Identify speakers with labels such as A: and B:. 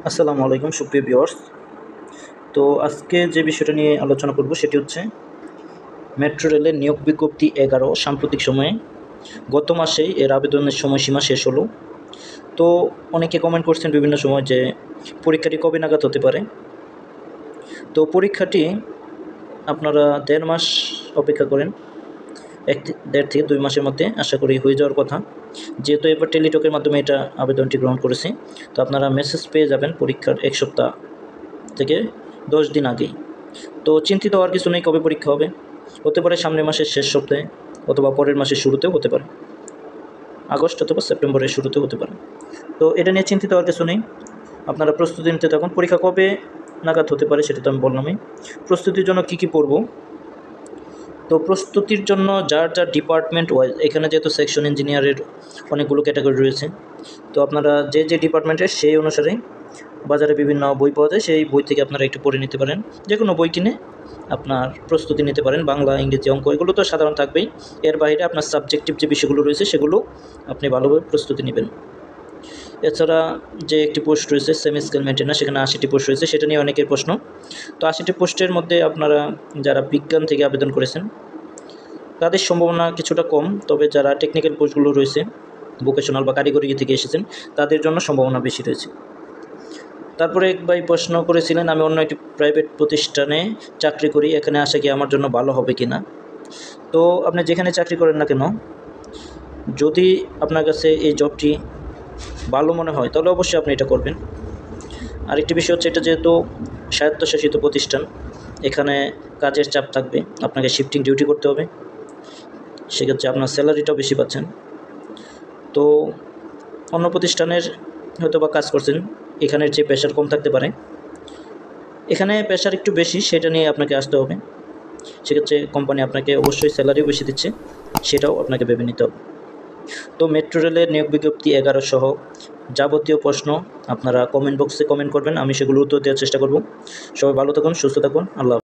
A: আসসালামু আলাইকুম সুপ্রিয় ভিউয়ার্স। তো আজকে যে বিষয়টা নিয়ে আলোচনা করব সেটি হচ্ছে মেট্রো রেলের নিয়োগ বিজ্ঞপ্তি 11 সাম্প্রতিক সময়ে গত মাসেই এর আবেদনের সময়সীমা শেষ হলো। তো অনেকে কমেন্ট করছেন বিভিন্ন সময় যে পরীক্ষাটি কবে নাগাদ হতে পারে। তো পরীক্ষাটি আপনারা 1.5 মাস অপেক্ষা করেন, 1.5 থেকে 2 মাসের মধ্যে আশা করি হয়ে যাওয়ার কথা। যেহেতু এবার টেলিটকের মাধ্যমে এটা আবেদনটি গ্রহণ করেছি, তো আপনারা মেসেজ পেয়ে যাবেন পরীক্ষার 1 সপ্তাহ থেকে 10 দিন আগেই। তো চিন্তিত হওয়ার কিছু নেই কবে পরীক্ষা হবে। হতে পারে সামনের মাসের শেষ সপ্তাহে অথবা পরের মাসের শুরুতেও হতে পারে, আগস্ট অথবা সেপ্টেম্বরের শুরুতেও হতে পারে। তো এটা নিয়ে চিন্তিত হওয়ার কিছু নেই, আপনারা প্রস্তুতি নিতে থাকুন। পরীক্ষা কবে নাগাদ হতে পারে সেটা তো আমি বললামই। প্রস্তুতির জন্য কী কী পড়ব, তো প্রস্তুতির জন্য যার যার ডিপার্টমেন্ট ওয়াইজ, এখানে যেহেতু সেকশন ইঞ্জিনিয়ারের অনেকগুলো ক্যাটাগরি রয়েছে, তো আপনারা যে যে ডিপার্টমেন্টের সেই অনুসারে বাজারে বিভিন্ন বই পাওয়া যায়, সেই বই থেকে আপনারা একটু পড়ে নিতে পারেন। যে কোনো বই কিনে আপনার প্রস্তুতি নিতে পারেন। বাংলা, ইংরেজি, অঙ্ক এগুলো তো সাধারণ থাকবেই। এর বাইরে আপনার সাবজেক্টিভ যে বিষয়গুলো রয়েছে সেগুলো আপনি ভালোভাবে প্রস্তুতি নেবেন। এছাড়া যে একটি পোস্ট রয়েছে সেমি স্কেল মেইনটেনার, সেখানে 80টি পোস্ট রয়েছে, সেটা নিয়ে অনেকের প্রশ্ন। তো 80টি পোস্টের মধ্যে আপনারা যারা বিজ্ঞান থেকে আবেদন করেছেন তাদের সম্ভাবনা কিছুটা কম, তবে যারা টেকনিক্যাল পোস্টগুলো রয়েছে, ভোকেশনাল বা কারিগরি থেকে এসেছেন, তাদের জন্য সম্ভাবনা বেশি রয়েছে। তারপরে এক ভাই প্রশ্ন করেছিলেন, আমি অন্য একটি প্রাইভেট প্রতিষ্ঠানে চাকরি করি, এখানে আসা কি আমার জন্য ভালো হবে কি না। তো আপনি যেখানে চাকরি করেন না কেন, যদি আপনার কাছে এই জবটি ভালো মনে হয় তাহলে অবশ্যই আপনি এটা করবেন। আরেকটি বিষয় হচ্ছে, এটা যেহেতু স্বায়ত্তশাসিত প্রতিষ্ঠান, এখানে কাজের চাপ থাকবে, আপনাকে শিফটিং ডিউটি করতে হবে, সেক্ষেত্রে আপনার স্যালারিটাও বেশি পাচ্ছেন। তো অন্য প্রতিষ্ঠানের হয়তো বা কাজ করছেন, এখানের যে প্রেশার কম থাকতে পারে, এখানে প্রেশার একটু বেশি, সেটা নিয়ে আপনাকে আসতে হবে। সেক্ষেত্রে কোম্পানি আপনাকে অবশ্যই স্যালারিও বেশি দিচ্ছে, সেটাও আপনাকে ভেবে নিতে হবে। তো মেট্রো রেলের নিয়োগ বিজ্ঞপ্তি 11 সহ যাবতীয় প্রশ্ন আপনারা কমেন্ট বক্সে কমেন্ট করবেন, আমি সেগুলো উত্তর দেওয়ার চেষ্টা করব। সবাই ভালো থাকুন, সুস্থ থাকুন, আল্লাহ।